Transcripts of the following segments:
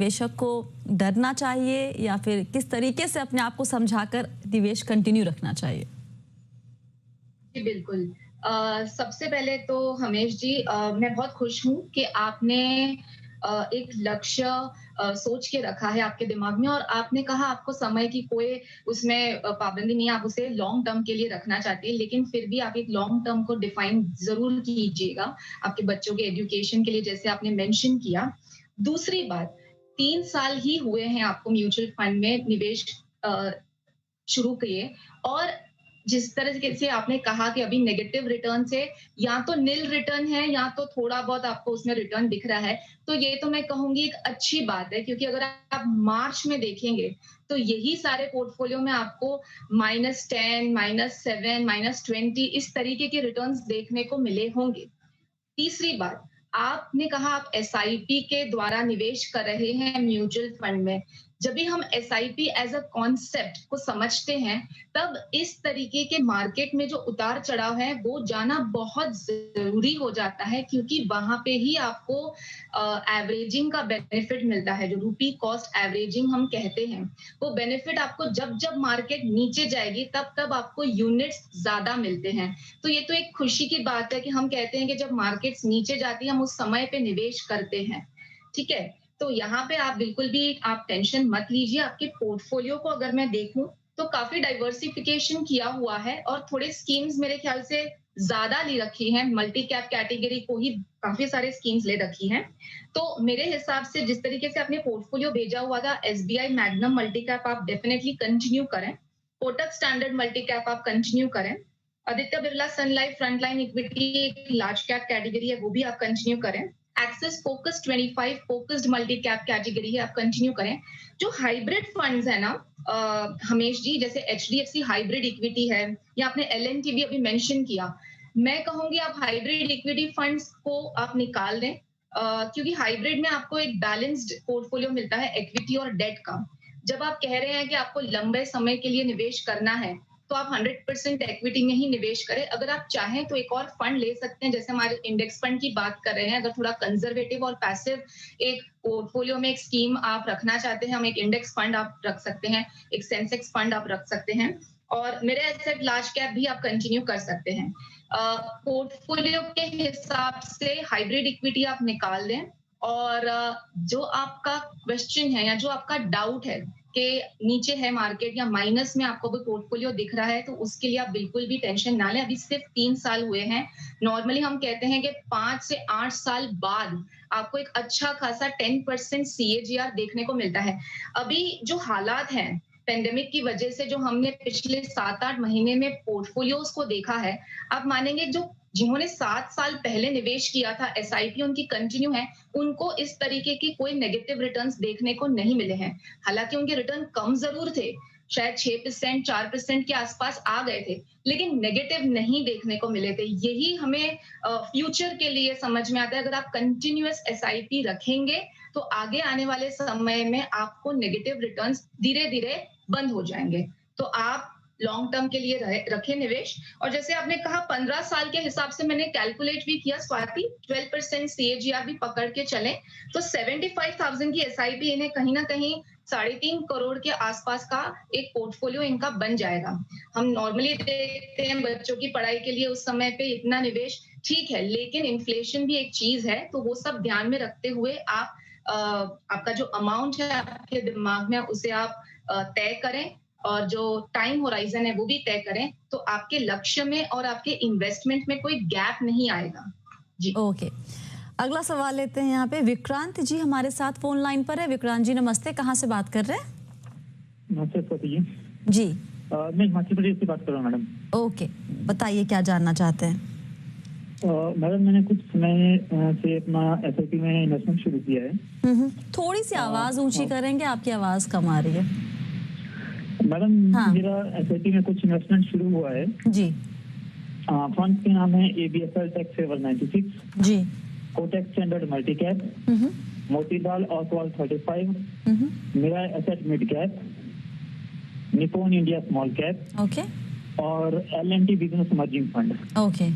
निवेशक को डरना चाहिए या फिर किस तरीके से अपने आप को समझाकर निवेश कंटिन्यू रखना चाहिए? जी बिल्कुल। सबसे पहले तो हमेश जी, मैं बहुत खुश हूँ कि आपने एक लक्ष्य सोच के रखा है आपके दिमाग में, और आपने कहा आपको समय की कोई उसमें पाबंदी नहीं है, आप उसे लॉन्ग टर्म के लिए रखना चाहते हैं, लेकिन फिर भी आप एक लॉन्ग टर्म को डिफाइन ज़रूर कीजिएगा, आपके बच्चों के एजुकेशन के लिए, जैसे आपने मेंशन किया। दूसरी बात, 3 साल ही हुए हैं आपको म्यूचुअल फंड में निवेश अ, शुरू किए, और जिस तरह से आपने कहा कि अभी नेगेटिव रिटर्न से या तो नील रिटर्न है या तो थोड़ा बहुत आपको उसमें रिटर्न दिख रहा है, तो ये तो मैं कहूंगी एक अच्छी बात है, क्योंकि अगर आप मार्च में देखेंगे तो यही सारे पोर्टफोलियो में आपको -10, -7, -20 इस तरीके के रिटर्न्स देखने को मिले होंगे। तीसरी बात, आपने कहा आप एसआईपी के द्वारा निवेश कर रहे हैं म्यूचुअल फंड में। जब भी हम एसआईपी एज़ अ कॉन्सेप्ट को समझते हैं, तब इस तरीके के मार्केट में जो उतार-चढ़ाव है, वो जाना बहुत ज़रूरी हो जाता है, क्योंकि वहाँ पे ही आपको एवरेजिंग का बेनिफिट मिलता है, जो रूपी कॉस्ट एवरेजिंग हम कहते हैं। वो बेनिफिट आपको जब-जब मार्केट नीचे जाएगी, तब-तब आपको यूनिट्स ज़्यादा मिलते हैं। तो ये तो एक खुशी की बात है कि हम कहते हैं कि जब मार्केट्स नीचे जाती है, हम उस समय पे निवेश करते हैं, ठीक है? तो यहाँ पे आप बिल्कुल भी आप टेंशन मत लीजिए। आपके पोर्टफोलियो को अगर मैं देखूँ, तो काफ़ी डाइवर्सिफिकेशन किया हुआ है, और थोड़े स्कीम्स मेरे ख्याल से ज़्यादा ले रखी हैं, मल्टी कैप कैटेगरी को ही काफ़ी सारे स्कीम्स ले रखी हैं। तो मेरे हिसाब से जिस तरीके से आपने पोर्टफोलियो भेजा हुआ था, एसबीआई मैग्नम मल्टी कैप आप डेफिनिटली कंटिन्यू करें। कोटक स्टैंडर्ड मल्टी कैप आप कंटिन्यू करें। आदित्य बिरला सन लाइफ फ्रंटलाइन इक्विटी एक लार्ज कैप कैटेगरी है, वो भी आप कंटिन्यू करें। Axis focus 25 focused multi cap category है, आप कंटिन्यू करें। जो हाइब्रिड फंड्स है ना, हमेश जी, जैसे एचडीएफसी हाइब्रिड इक्विटी है, या आपने एलएनटी भी अभी मेंशन किया, मैं कहूंगी आप हाइब्रिड इक्विटी फंड्स को आप निकाल दें, क्योंकि हाइब्रिड में आपको एक बैलेंस्ड पोर्टफोलियो मिलता है इक्विटी और डेट का। जब आप कह रहे हैं कि आपको लंबे समय के लिए निवेश करना है, तो आप 100% इक्विटी में ही निवेश करें। अगर आप चाहें तो एक और फंड ले सकते हैं, जैसे हमारे इंडेक्स फंड की बात कर रहे हैं। अगर थोड़ा कंजर्वेटिव और पैसिव एक पोर्टफोलियो में एक स्कीम आप रखना चाहते हैं, हम एक इंडेक्स फंड आप रख सकते हैं, एक सेंसेक्स फंड आप रख सकते हैं, और मेरे एसेट लार्ज कैप भी आप कंटिन्यू कर सकते हैं। पोर्टफोलियो के हिसाब से हाइब्रिड इक्विटी आप निकाल दें, और जो आपका क्वेश्चन है या जो आपका डाउट है कि नीचे है मार्केट या माइनस में आपको कोई पोर्टफोलियो दिख रहा है, तो उसके लिए आप बिल्कुल भी टेंशन ना लें। अभी सिर्फ 3 साल हुए हैं। नॉर्मली हम कहते हैं कि 5 से 8 साल बाद आपको एक अच्छा खासा 10% सीएजीआर देखने को मिलता है। अभी जो हालात हैं पेंडेमिक की वजह से, जो हमने पिछले 7-8 महीने में पोर्टफोलियोज को देखा है, आप मानेंगे जो जिन्होंने 7 साल पहले निवेश किया था, एसआईपी उनकी कंटिन्यू है, उनको इस तरीके की कोई नेगेटिव रिटर्न्स देखने को नहीं मिले हैं। हालांकि उनके रिटर्न कम जरूर थे, शायद 6%, 4% के आसपास आ गए थे, लेकिन नेगेटिव नहीं देखने को मिले थे। यही हमें फ्यूचर के लिए समझ में आता है। अगर आप कंटिन्यूअस एसआईपी रखेंगे, तो आगे आने वाले समय में आपको नेगेटिव रिटर्न्स धीरे-धीरे बंद हो जाएंगे। तो आप लॉन्ग टर्म के लिए रखें निवेश। और जैसे आपने कहा 15 साल के हिसाब से मैंने कैलकुलेट भी किया स्वाति, 12% सीएजीआर भी पकड़ के चलें, तो 75,000 की एसआईपी इन्हें कहीं ना कहीं 3.5 करोड़ के आसपास का एक पोर्टफोलियो इनका बन जाएगा। हम नॉर्मली देखते हैं बच्चों की पढ़ाई के लिए उस समय पे इतना निवेश ठीक है, लेकिन इन्फ्लेशन भी एक चीज है, तो वो सब ध्यान में रखते हुए आप आपका जो अमाउंट है आपके दिमाग में, उसे आप तय करें, और जो टाइम होराइजन है वो भी तय करें, तो आपके लक्ष्य में और आपके इन्वेस्टमेंट में कोई गैप नहीं आएगा। जी ओके, अगला सवाल लेते हैं। यहाँ पे विक्रांत जी हमारे साथ फोन लाइन पर है। विक्रांत जी नमस्ते, कहाँ से बात कर रहे हैं? नमस्ते स्वाति जी, मैं हिमाचल प्रदेश से बात कर रहा हूँ मैडम। ओके, बताइए क्या जानना चाहते हैं? मैडम मैंने कुछ समय से अपना एसआईपी में इन्वेस्टमेंट शुरू किया है। थोड़ी सी आवाज ऊंची करेंगे, आपकी आवाज कम आ रही है। मैडम मेरा एसआईपी में कुछ इन्वेस्टमेंट शुरू हुआ है जी। फंड के नाम है एबीएसएल टेक फेवर 96 जी, Kotak standard multi cap, Motilal Oswal 35, Mirae asset mid cap, Nippon India small cap, okay, और LNT business emerging fund. Okay,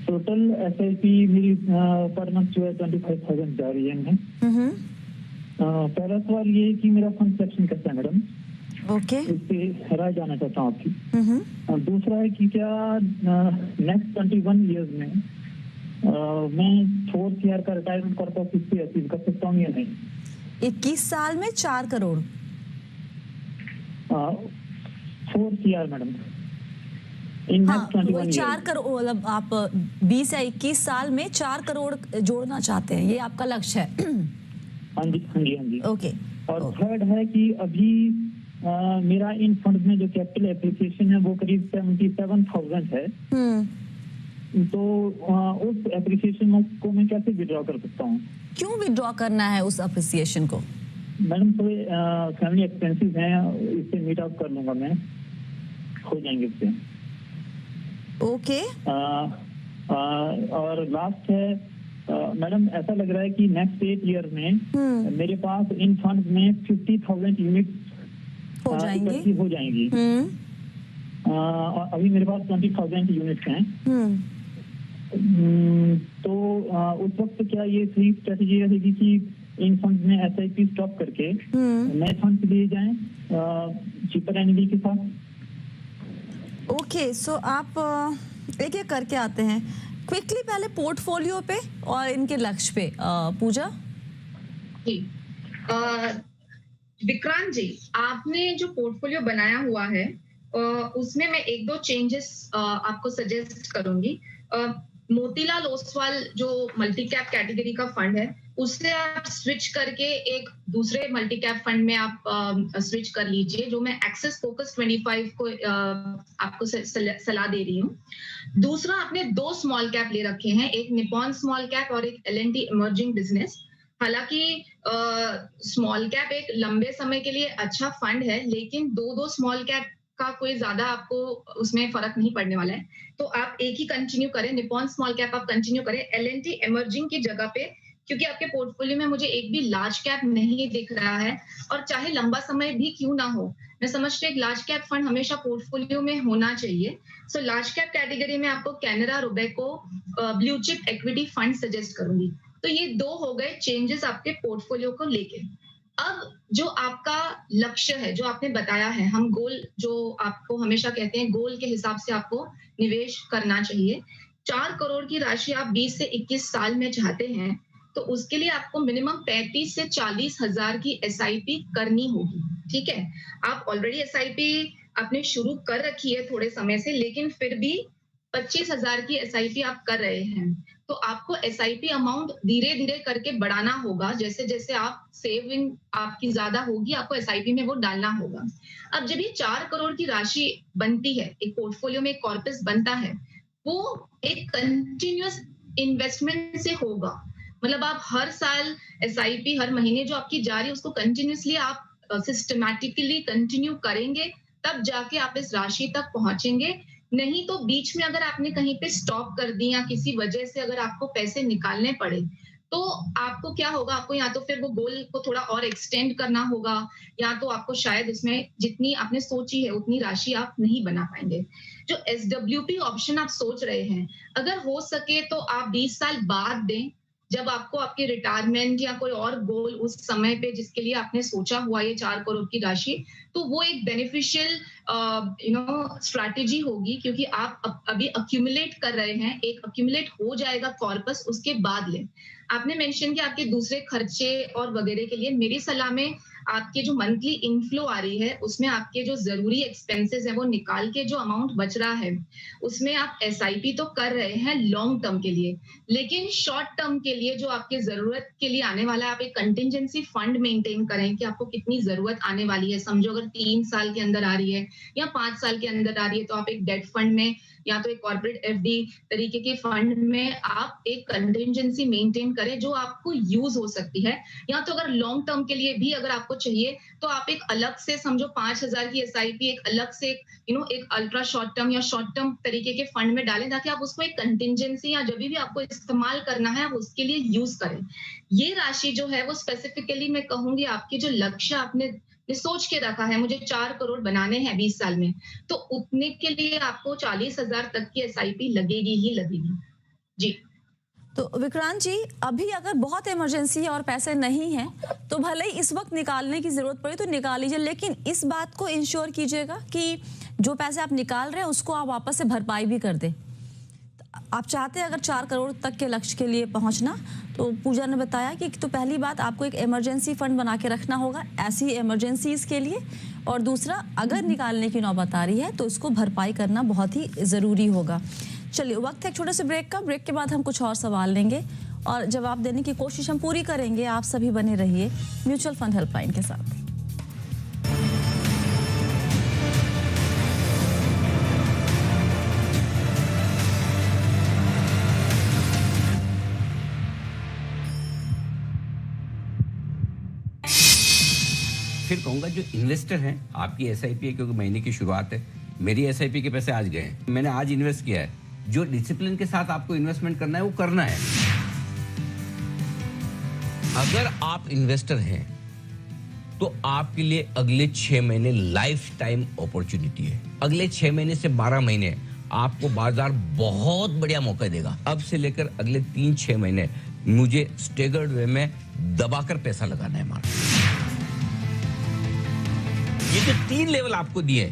total SIP मेरी पर मंथ जो है 25,000 जा रही है। पहला सवाल ये है कि मेरा फंड सिलेक्शन कैसा है मैडम, ओके। इस पे राय जानना चाहता हूँ आपकी। हम्म। और दूसरा है कि क्या नेक्स्ट 21 ईयर्स में मैं 4 CR का रिटायरमेंट कॉर्पस इससे अचीव कर सकता हूँ या नहीं? 21 साल में 4 करोड़? 4 CR मैडम इन हाँ, नेक्स्ट 21 वही 4 ईयर्स। करोड़, मतलब आप 20 या 21 साल में 4 करोड़ जोड़ना चाहते हैं, ये आपका लक्ष्य है? हाँ जी, हाँ जी, हाँ जी। ओके। और थर्ड है कि अभी मेरा इन फंड में जो कैपिटल एप्रिसिएशन है वो करीब 77,000 है। तो उस एप्रिसिएशन को मैं कैसे विड्रॉ कर सकता हूँ? क्यों विड्रॉ करना है उस अप्रिसिएशन को? मैडम थोड़े फैमिली एक्सपेंसेस हैं, इससे मीट आउट कर लूंगा मैं, हो जाएंगे इससे। ओके। और लास्ट है मैडम, ऐसा लग रहा है कि नेक्स्ट 8 ईयर में मेरे पास इन फंड में 50,000 यूनिट हो जाएंगी। हो जाएंगी। और अभी मेरे पास 20,000 यूनिट्स हैं। तो उस वक्त क्या ये सही स्ट्रेटेजी रहेगी कि इन फंड में SIP स्टॉप करके नए फंड लिए जाएं चीपर एनबी के साथ? ओके, सो आप एक एक करके आते हैं क्विकली, पहले पोर्टफोलियो पे और इनके लक्ष्य पे। पूजा जी, विक्रांत जी, आपने जो पोर्टफोलियो बनाया हुआ है उसमें मैं एक दो चेंजेस आपको सजेस्ट करूंगी। मोतीलाल ओसवाल जो मल्टी कैप कैटेगरी का फंड है, उससे आप स्विच करके एक दूसरे मल्टी कैप फंड में आप स्विच कर लीजिए, जो मैं एक्सेस फोकस 25 को आपको सलाह दे रही हूँ। दूसरा, आपने 2 स्मॉल कैप ले रखे हैं, एक निपॉन स्मॉल कैप और एक L&T इमर्जिंग बिजनेस। हालांकि स्मॉल कैप एक लंबे समय के लिए अच्छा फंड है, लेकिन 2 स्मॉल कैप का कोई ज्यादा आपको उसमें फर्क नहीं पड़ने वाला है। तो आप एक ही कंटिन्यू करें, निपॉन स्मॉल कैप आप कंटिन्यू करें, L&T इमर्जिंग की जगह पे, क्योंकि आपके पोर्टफोलियो में मुझे एक भी लार्ज कैप नहीं दिख रहा है। और चाहे लंबा समय भी क्यों ना हो, मैं समझती हूँ एक लार्ज कैप फंड हमेशा पोर्टफोलियो में होना चाहिए। सो लार्ज कैप कैटेगरी में आपको Canara Robeco blue chip equity fund suggest करूंगी। तो ये 2 हो गए चेंजेस आपके पोर्टफोलियो को लेके। अब जो आपका लक्ष्य है, जो आपने बताया है, हम गोल जो आपको हमेशा कहते हैं, गोल के हिसाब से आपको निवेश करना चाहिए। 4 करोड़ की राशि आप 20 से 21 साल में चाहते हैं, तो उसके लिए आपको मिनिमम 35 से 40 हजार की SIP करनी होगी। ठीक है, आप ऑलरेडी SIP आपने शुरू कर रखी है थोड़े समय से, लेकिन फिर भी 25,000 की SIP आप कर रहे हैं, तो आपको SIP अमाउंट धीरे धीरे करके बढ़ाना होगा। जैसे जैसे आप सेविंग आपकी ज्यादा होगी, आपको SIP में वो डालना होगा। अब जब ये 4 करोड़ की राशि बनती है, एक पोर्टफोलियो में कॉर्पस बनता है, वो एक कंटिन्यूअस इन्वेस्टमेंट से होगा। मतलब आप हर साल SIP हर महीने जो आपकी जा रही है, उसको कंटिन्यूअसली आप सिस्टमैटिकली कंटिन्यू करेंगे, तब जाके आप इस राशि तक पहुंचेंगे। नहीं तो बीच में अगर आपने कहीं पे स्टॉप कर दी या किसी वजह से अगर आपको पैसे निकालने पड़े, तो आपको क्या होगा, आपको या तो फिर वो गोल को थोड़ा और एक्सटेंड करना होगा, या तो आपको शायद उसमें जितनी आपने सोची है उतनी राशि आप नहीं बना पाएंगे। जो SWP ऑप्शन आप सोच रहे हैं, अगर हो सके तो आप 20 साल बाद दें, जब आपको आपके रिटायरमेंट या कोई और गोल उस समय पे जिसके लिए आपने सोचा हुआ ये 4 करोड़ की राशि, तो वो एक बेनिफिशियल स्ट्रैटेजी होगी, क्योंकि आप अभी अक्यूमुलेट कर रहे हैं, एक अक्यूमुलेट हो जाएगा कॉर्पस, उसके बाद लें। आपने मेंशन किया आपके दूसरे खर्चे और वगैरह के लिए, मेरी सलाह में आपके जो मंथली इनफ्लो आ रही है, उसमें आपके जो जरूरी एक्सपेंसेस है वो निकाल के जो अमाउंट बच रहा है, उसमें आप SIP तो कर रहे हैं लॉन्ग टर्म के लिए, लेकिन शॉर्ट टर्म के लिए जो आपके जरूरत के लिए आने वाला है, आप एक कंटिजेंसी फंड मेंटेन करें कि आपको कितनी जरूरत आने वाली है। समझो अगर 3 साल के अंदर आ रही है या 5 साल के अंदर आ रही है, तो आप एक डेट फंड में या तो एक कॉर्पोरेट FD तरीके के फंड में आप एक कंटिजेंसी मेंटेन करें जो आपको यूज हो सकती है। या तो अगर लॉन्ग टर्म के लिए भी अगर आपको चाहिए, तो आप एक अलग से समझो 5,000 की SIP एक अलग से एक अल्ट्रा शॉर्ट टर्म या शॉर्ट टर्म तरीके के फंड में डालें, ताकि आप उसको एक कंटिजेंसी या जब भी आपको इस्तेमाल करना है आप उसके लिए यूज करें। ये राशि जो है वो स्पेसिफिकली मैं कहूंगी, आपके जो लक्ष्य आपने सोच के रखा है, मुझे 4 करोड़ बनाने हैं 20 साल में, तो उतने के लिए आपको 40,000 तक की SIP लगेगी ही लगेगी। जी तो विक्रांत जी, अभी अगर बहुत इमरजेंसी है और पैसे नहीं हैं तो भले ही इस वक्त निकालने की जरूरत पड़े तो निकाल लीजिए, लेकिन इस बात को इंश्योर कीजिएगा कि जो पैसे आप निकाल रहे हैं उसको आप वापस से भरपाई भी कर दें। आप चाहते हैं अगर 4 करोड़ तक के लक्ष्य के लिए पहुंचना, तो पूजा ने बताया कि तो पहली बात आपको एक इमरजेंसी फंड बना के रखना होगा ऐसी इमरजेंसीज के लिए, और दूसरा अगर निकालने की नौबत आ रही है तो इसको भरपाई करना बहुत ही ज़रूरी होगा। चलिए, वक्त है एक छोटे से ब्रेक का। ब्रेक के बाद हम कुछ और सवाल लेंगे और जवाब देने की कोशिश हम पूरी करेंगे। आप सभी बने रहिए म्यूचुअल फंड हेल्पलाइन के साथ। फिर कहूंगा जो इन्वेस्टर हैं, आपकी एसआईपी है क्योंकि महीने की शुरुआत है, मेरी एसआईपी के पैसे आज गए हैं, मैंने आज इन्वेस्ट किया है। जो डिसिप्लिन के साथ आपको इन्वेस्टमेंट करना है वो करना है। अगर आप इन्वेस्टर हैं तो आपके लिए अगले 6 महीने लाइफ टाइम अपॉर्चुनिटी है। अगले 6 महीने से 12 महीने आपको बाजार बहुत बढ़िया मौका देगा। अब से लेकर अगले 3-6 महीने मुझे स्टेगर्ड वे में दबाकर पैसा लगाना है मार्केट। ये जो 3 लेवल आपको दिए,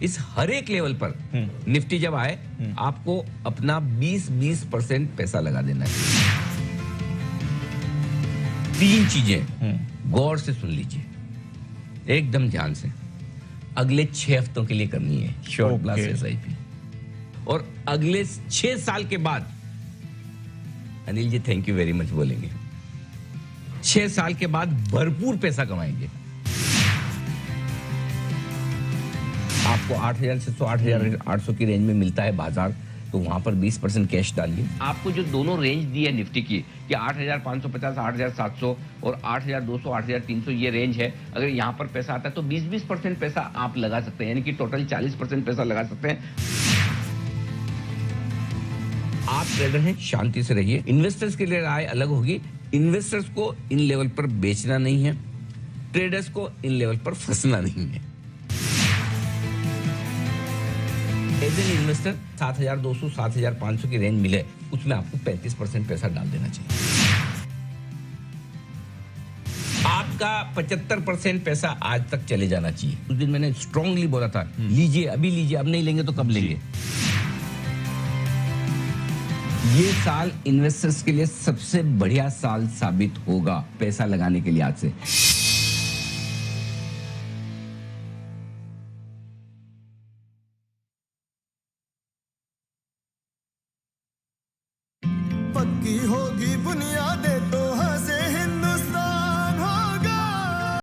इस हर एक लेवल पर निफ्टी जब आए आपको अपना 20% पैसा लगा देना है। 3 चीजें गौर से सुन लीजिए, एकदम ध्यान से। अगले 6 हफ्तों के लिए करनी है शॉर्ट प्लस एसआईपी, और अगले 6 साल के बाद, Anil ji thank you very much बोलेंगे, 6 साल के बाद भरपूर पैसा कमाएंगे। आपको 8,600 8,800 की रेंज में मिलता है बाजार, तो वहां पर 20% कैश डालिए। आपको जो दोनों रेंज दी है निफ्टी की कि 8,550 8,700 और 8,200 8,300 ये रेंज है, अगर यहां पर पैसा आता है तो 20% पैसा आप लगा सकते हैं, यानी कि टोटल 40% पैसा लगा सकते हैं। आप ट्रेडर हैं, शांति से रहिए। इन्वेस्टर्स के लिए राय अलग होगी। इन्वेस्टर्स को इन लेवल पर बेचना नहीं है, ट्रेडर्स को इन लेवल पर फंसना नहीं है। एज एन इन्वेस्टर 7,200 7,500 की रेंज मिले, उसमें आपको 35% पैसा डाल देना चाहिए। आपका 75% पैसा आज तक चले जाना चाहिए। उस दिन मैंने स्ट्रांगली बोला था, लीजिए अभी लीजिए, अब नहीं लेंगे तो कब लेंगे। ये साल इन्वेस्टर्स के लिए सबसे बढ़िया साल साबित होगा पैसा लगाने के लिए आज से। पक्की होगी बुनियादें